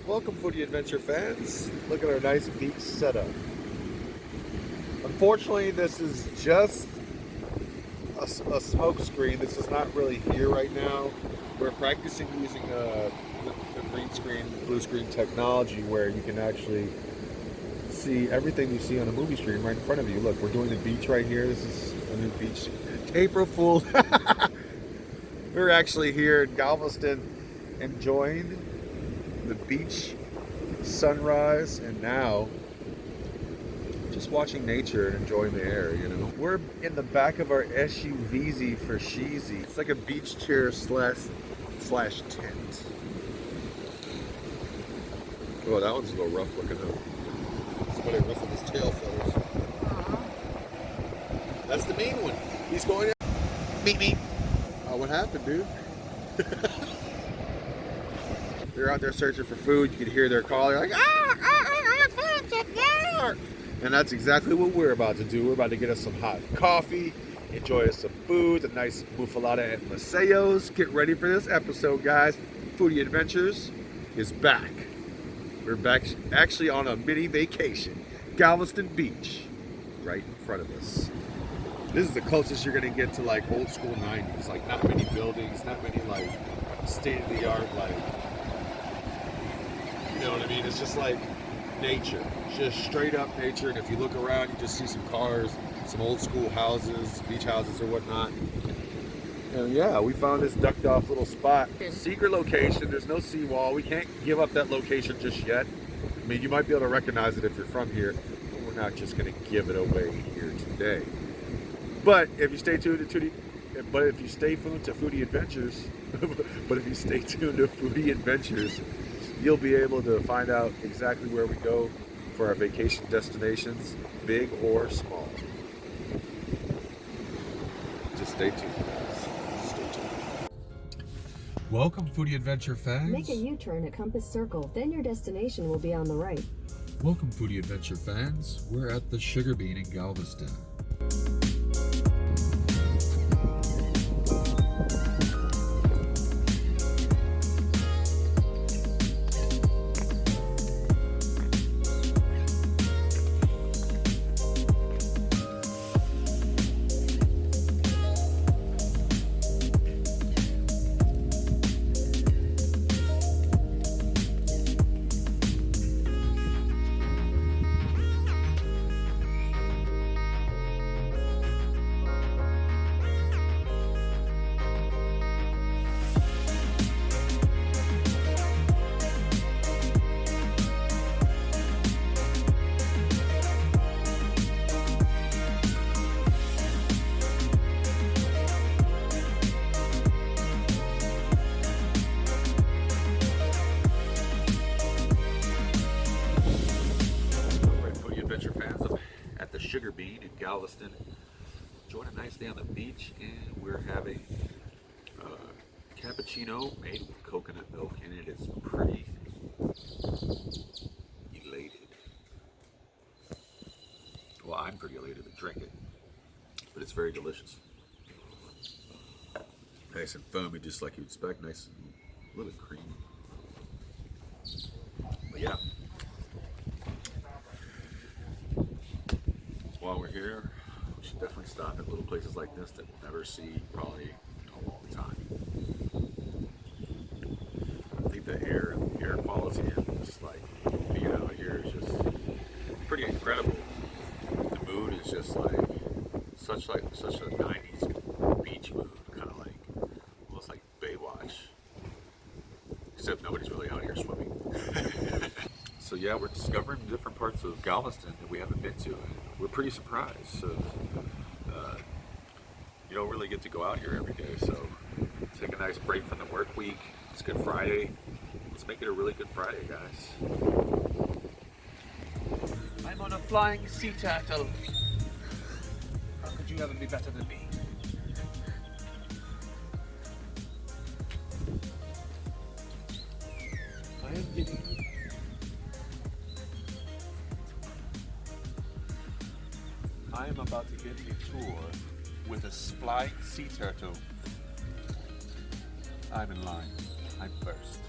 Welcome, Foodie Adventure fans. Look at our nice beach setup. Unfortunately, this is just a smoke screen. This is not really here right now. We're practicing using the green screen, blue screen technology where you can actually see everything you see on a movie screen right in front of you. Look, we're doing the beach right here. This is a new beach. April Fool. We're actually here in Galveston enjoying the beach sunrise, and now just watching nature and enjoying the air, you know. We're in the back of our SUVZ for Sheezy. It's like a beach chair slash tent. Oh, that one's a little rough looking though. Somebody ruffled his tail feathers. That's the main one. He's going out. Meet. Oh, what happened, dude? They're out there searching for food. You can hear their call. They're like, food's up there. And that's exactly what we're about to do. We're about to get us some hot coffee, enjoy us some food, a nice Muffaletta and Maceos. Get ready for this episode, guys. Foodie Adventures is back. We're back actually on a mini vacation. Galveston Beach, right in front of us. This is the closest you're gonna get to like old school 90s. Like not many buildings, not many like state-of-the-art like, you know what I mean? It's just like nature, just straight up nature. And if you look around, you just see some cars, some old school houses, beach houses or whatnot. And yeah, we found this ducked off little spot. Secret location, there's no seawall. We can't give up that location just yet. I mean, you might be able to recognize it if you're from here, but we're not just gonna give it away here today. But if you stay tuned to Foodie Adventures, you'll be able to find out exactly where we go for our vacation destinations, big or small. Just stay tuned, guys. Stay tuned. Welcome, Foodie Adventure fans. Make a U-turn at Compass Circle, then your destination will be on the right. Welcome, Foodie Adventure fans. We're at the Sugar Bean in Galveston. Sugar Bean in Galveston, enjoying a nice day on the beach, and we're having cappuccino made with coconut milk, and it is pretty elated. Well, I'm pretty elated to drink it, but it's very delicious. Nice and foamy, just like you'd expect. Nice and a little bit creamy. But yeah. While we're here, we should definitely stop at little places like this that we'll never see probably all the time. I think the air quality and just like being out here is just pretty incredible. The mood is just like such a 90s beach mood, kind of like almost like Baywatch, except nobody's really out here swimming. So yeah, we're discovering different parts of Galveston that we haven't been to, and we're pretty surprised. So you don't really get to go out here every day, so take a nice break from the work week. It's Good Friday. Let's make it a really good Friday, guys. I'm on a flying sea turtle. How could you ever be better than me? I am giddy. I am about to give a tour with a flying sea turtle. I'm in line. I'm first.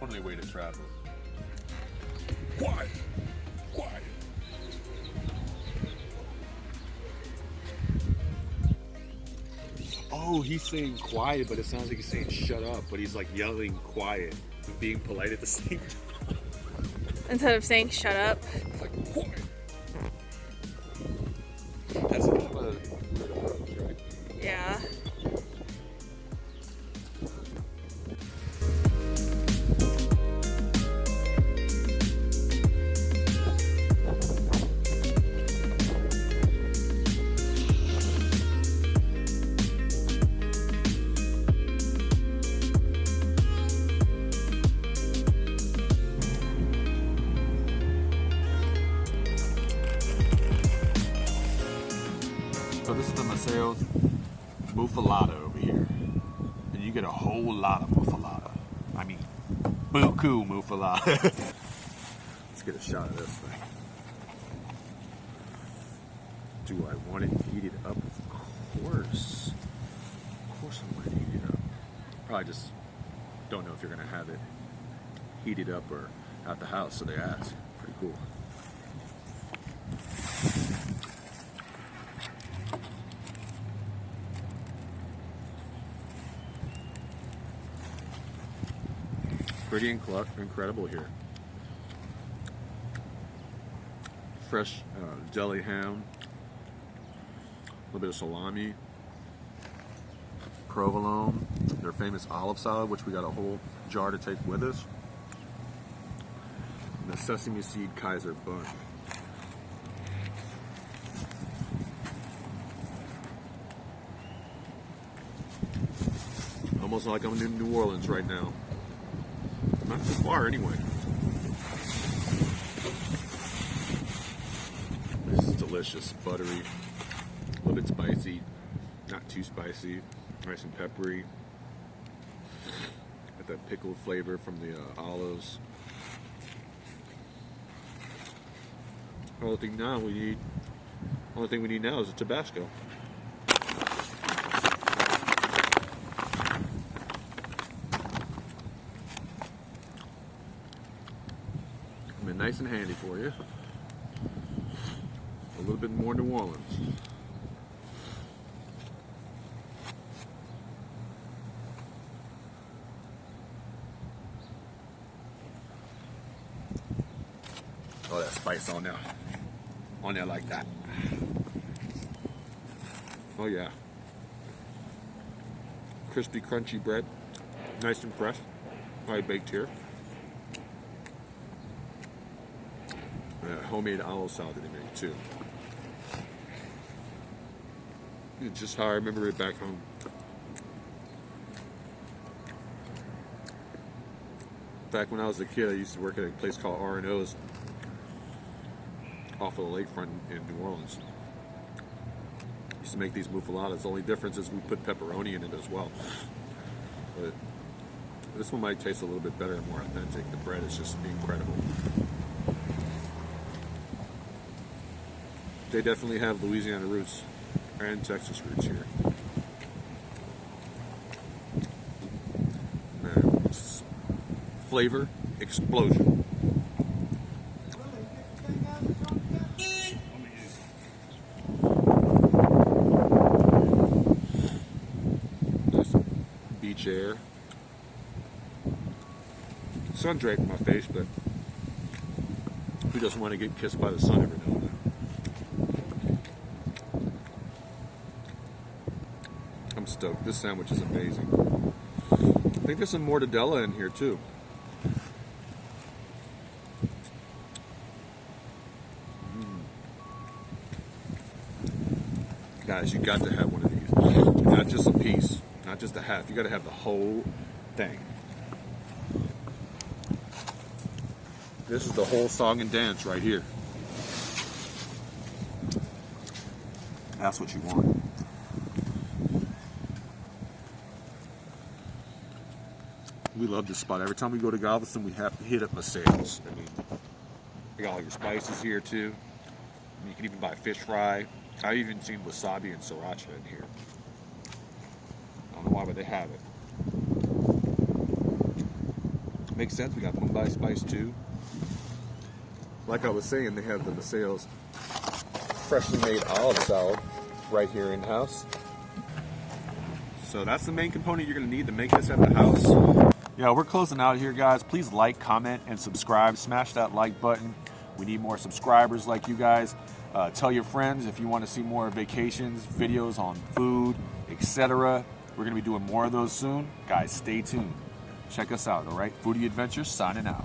Only way to travel. Quiet. Quiet. Oh, he's saying quiet, but it sounds like he's saying shut up, but he's like yelling quiet and being polite at the same time. Instead of saying shut up. It's like quiet. That's kind of a weird approach, right? Yeah. So this is the Maceo's Muffaletta over here. And you get a whole lot of Muffaletta. I mean, buku Muffaletta. Let's get a shot of this thing. Do I want it heated up? Of course. Of course I want it heated up. Probably just don't know if you're going to have it heated up or at the house, so they ask. Pretty cool. Pretty incredible here. Fresh deli ham, a little bit of salami, provolone, their famous olive salad, which we got a whole jar to take with us, and the sesame seed Kaiser bun. Almost like I'm in New Orleans right now. Not too far anyway. This is delicious, buttery, a little bit spicy, not too spicy, nice and peppery. Got that pickled flavor from the olives. Only thing we need now is a Tabasco. Nice and handy for you. A little bit more New Orleans. Oh, that spice on there like that. Oh yeah. Crispy, crunchy bread, nice and fresh. Already baked here. Homemade olive salad that they make too. It's just how I remember it back home. Back when I was a kid, I used to work at a place called R&O's off of the lakefront in New Orleans. Used to make these muffalettas. The only difference is we put pepperoni in it as well. But this one might taste a little bit better and more authentic. The bread is just incredible. They definitely have Louisiana roots and Texas roots here. Man, flavor explosion. Nice beach air. Sun draped in my face, but who doesn't want to get kissed by the sun every now and then? I'm stoked. This sandwich is amazing. I think there's some mortadella in here too. Guys, you got to have one of these. Not just a piece, not just a half. You got to have the whole thing. This is the whole song and dance right here. That's what you want. We love this spot. Every time we go to Galveston, we have to hit up Maceo's. I mean, they got all your spices here too. You can even buy fish fry. I've even seen wasabi and sriracha in here. I don't know why, but they have it. Makes sense. We got Mumbai spice too. like I was saying, they have the Maceo's freshly made olive salad right here in house. So that's the main component you're gonna need to make this at the house. Yeah, we're closing out here, guys. Please like, comment, and subscribe. Smash that like button. We need more subscribers like you guys. Tell your friends if you want to see more vacations, videos on food, etc. We're gonna be doing more of those soon. Guys, stay tuned. Check us out, all right? Foodie Adventures signing out.